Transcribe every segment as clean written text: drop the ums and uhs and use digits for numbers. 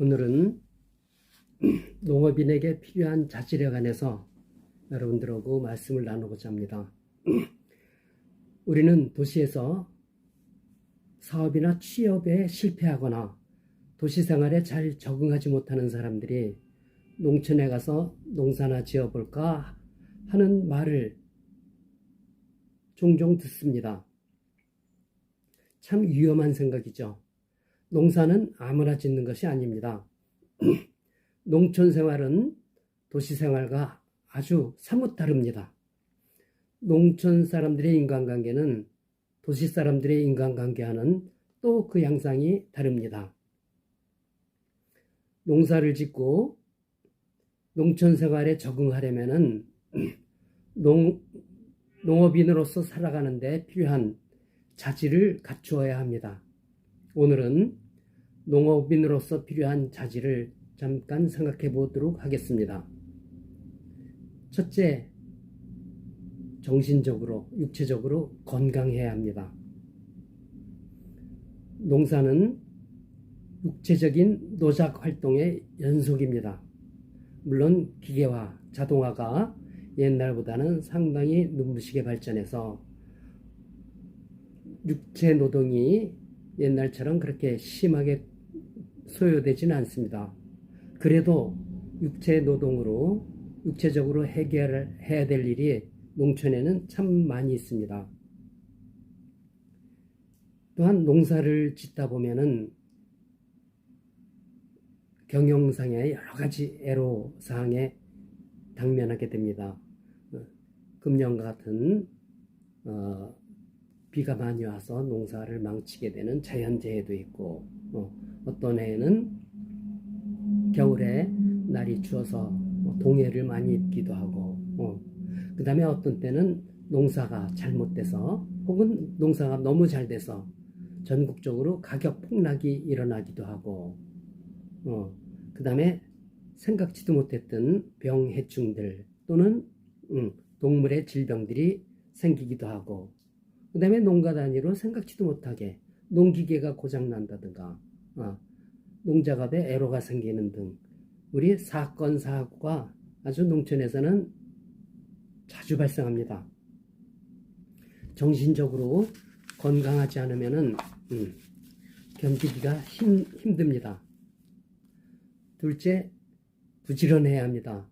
오늘은 농업인에게 필요한 자질에 관해서 여러분들하고 말씀을 나누고자 합니다. 우리는 도시에서 사업이나 취업에 실패하거나 도시 생활에 잘 적응하지 못하는 사람들이 농촌에 가서 농사나 지어볼까 하는 말을 종종 듣습니다. 참 위험한 생각이죠. 농사는 아무나 짓는 것이 아닙니다. 농촌 생활은 도시 생활과 아주 사뭇 다릅니다. 농촌 사람들의 인간관계는 도시 사람들의 인간관계와는 또 그 양상이 다릅니다. 농사를 짓고 농촌 생활에 적응하려면은 농업인으로서 살아가는 데 필요한 자질을 갖추어야 합니다. 오늘은 농업인으로서 필요한 자질을 잠깐 생각해 보도록 하겠습니다. 첫째, 정신적으로, 육체적으로 건강해야 합니다. 농사는 육체적인 노작 활동의 연속입니다. 물론 기계화, 자동화가 옛날보다는 상당히 눈부시게 발전해서 육체 노동이 옛날처럼 그렇게 심하게 소요되지는 않습니다. 그래도 육체 노동으로 육체적으로 해결해야 될 일이 농촌에는 참 많이 있습니다. 또한 농사를 짓다 보면은 경영상의 여러 가지 애로사항에 당면하게 됩니다. 금년과 같은 비가 많이 와서 농사를 망치게 되는 자연재해도 있고, 어떤 해에는 겨울에 날이 추워서 동해를 많이 입기도 하고, 그 다음에 어떤 때는 농사가 잘못돼서 혹은 농사가 너무 잘 돼서 전국적으로 가격 폭락이 일어나기도 하고, 그 다음에 생각지도 못했던 병해충들 또는 동물의 질병들이 생기기도 하고, 그 다음에 농가 단위로 생각지도 못하게 농기계가 고장난다든가 농작업에 애로가 생기는 등 우리 사건 사고가 아주 농촌에서는 자주 발생합니다. 정신적으로 건강하지 않으면은 견디기가 힘듭니다. 둘째, 부지런해야 합니다.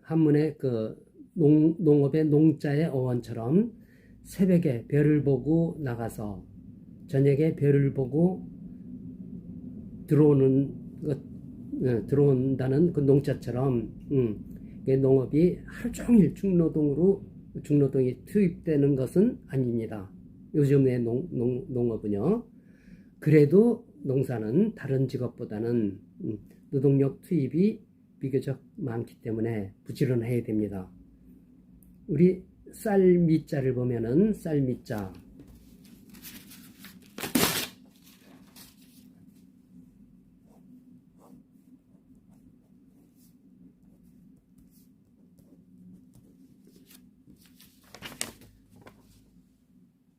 한문의 그 농업의 농자의 어원처럼 새벽에 별을 보고 나가서 저녁에 별을 보고 들어온다는 그 농자처럼 농업이 하루 종일 중노동이 투입되는 것은 아닙니다. 요즘의 농업은요. 그래도 농사는 다른 직업보다는 노동력 투입이 비교적 많기 때문에 부지런해야 됩니다. 우리 쌀미자를 보면은 쌀미자,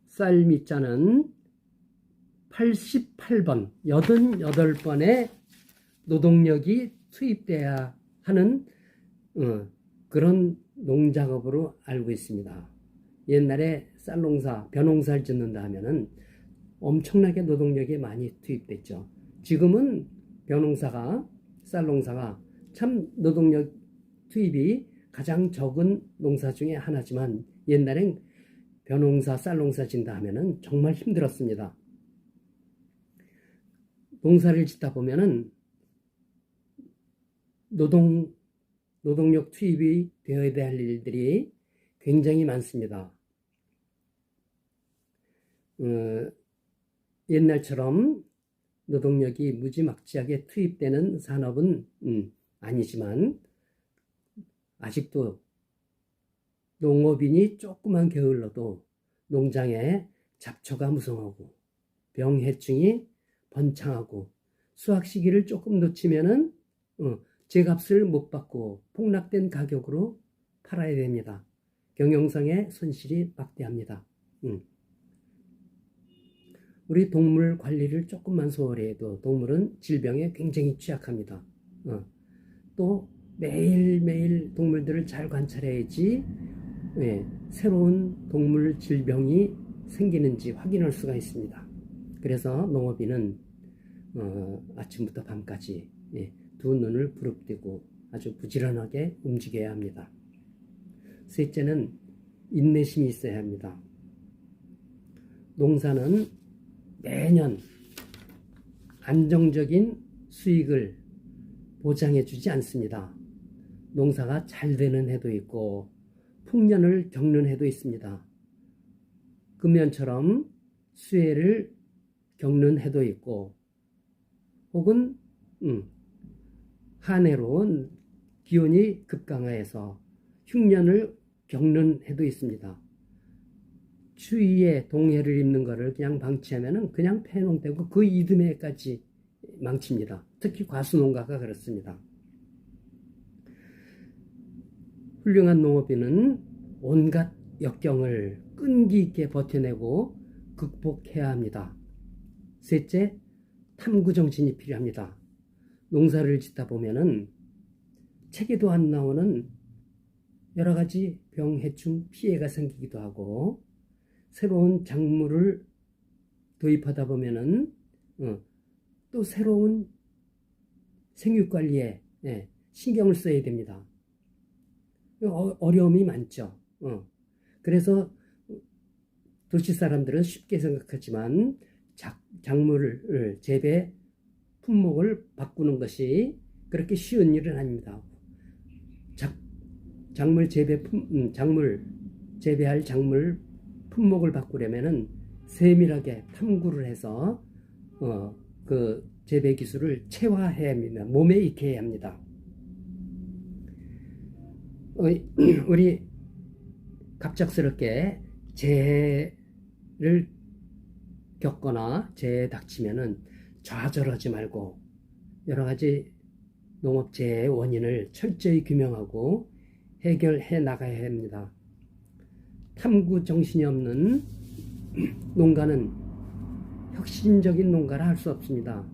쌀미자는 88번, 88번의 노동력이 투입돼야 하는 그런 농작업으로 알고 있습니다. 옛날에 쌀농사, 벼농사를 짓는다 하면은 엄청나게 노동력이 많이 투입됐죠. 지금은 쌀농사가 참 노동력 투입이 가장 적은 농사 중에 하나지만 옛날엔 벼농사, 쌀농사 짓는다 하면은 정말 힘들었습니다. 농사를 짓다 보면은 노동력 투입이 되어야 될 일들이 굉장히 많습니다. 옛날처럼 노동력이 무지막지하게 투입되는 산업은 아니지만 아직도 농업인이 조금만 게을러도 농장에 잡초가 무성하고 병해충이 번창하고 수확 시기를 조금 놓치면은 제값을 못 받고 폭락된 가격으로 팔아야 됩니다. 경영상의 손실이 막대합니다. 우리 동물 관리를 조금만 소홀히 해도 동물은 질병에 굉장히 취약합니다. 또 매일매일 동물들을 잘 관찰해야지 새로운 동물 질병이 생기는지 확인할 수가 있습니다. 그래서 농업인은 아침부터 밤까지 두 눈을 부릅뜨고 아주 부지런하게 움직여야 합니다. 셋째는 인내심이 있어야 합니다. 농사는 매년 안정적인 수익을 보장해 주지 않습니다. 농사가 잘 되는 해도 있고 풍년을 겪는 해도 있습니다. 금년처럼 수해를 겪는 해도 있고 혹은 한 해로 기온이 급강하여서 흉년을 겪는 해도 있습니다. 추위에 동해를 입는 것을 그냥 방치하면 그냥 폐농되고 그 이듬해까지 망칩니다. 특히 과수농가가 그렇습니다. 훌륭한 농업인은 온갖 역경을 끈기 있게 버텨내고 극복해야 합니다. 셋째, 탐구 정신이 필요합니다. 농사를 짓다 보면은 책에도 안 나오는 여러 가지 병, 해충, 피해가 생기기도 하고 새로운 작물을 도입하다 보면은 또 새로운 생육관리에 신경을 써야 됩니다. 어려움이 많죠. 그래서 도시 사람들은 쉽게 생각하지만 작물 재배 품목을 바꾸는 것이 그렇게 쉬운 일은 아닙니다. 작물 재배할 작물 품목을 바꾸려면은 세밀하게 탐구를 해서 그 재배 기술을 체화해야 합니다. 몸에 익혀야 합니다. 우리 갑작스럽게 재해를 겪거나 재해에 닥치면은 좌절하지 말고 여러 가지 농업재해의 원인을 철저히 규명하고 해결해 나가야 합니다. 탐구 정신이 없는 농가는 혁신적인 농가라 할 수 없습니다.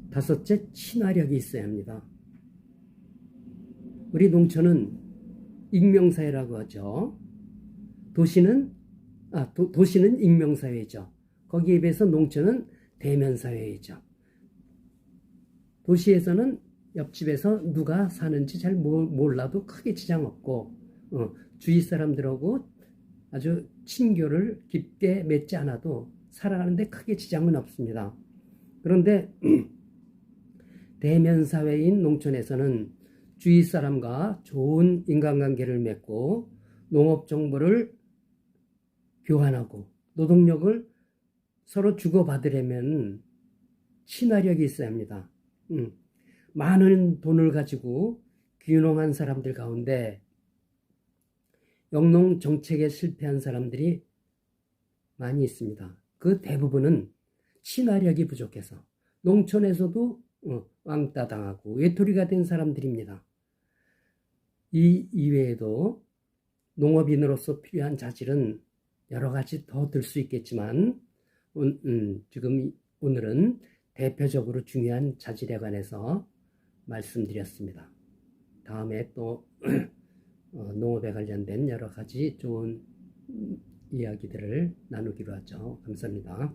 다섯째, 친화력이 있어야 합니다. 우리 농촌은 익명사회라고 하죠. 도시는 익명사회죠. 거기에 비해서 농촌은 대면사회이죠. 도시에서는 옆집에서 누가 사는지 잘 몰라도 크게 지장 없고 주위 사람들하고 아주 친교를 깊게 맺지 않아도 살아가는데 크게 지장은 없습니다. 그런데 대면사회인 농촌에서는 주위 사람과 좋은 인간관계를 맺고 농업 정보를 교환하고 노동력을 서로 주고받으려면 친화력이 있어야 합니다. 많은 돈을 가지고 귀농한 사람들 가운데 영농 정책에 실패한 사람들이 많이 있습니다. 그 대부분은 친화력이 부족해서 농촌에서도 왕따 당하고 외톨이가 된 사람들입니다. 이 이외에도 농업인으로서 필요한 자질은 여러 가지 더 들 수 있겠지만 지금 오늘은 대표적으로 중요한 자질에 관해서 말씀드렸습니다. 다음에 또 농업에 관련된 여러 가지 좋은 이야기들을 나누기로 하죠. 감사합니다.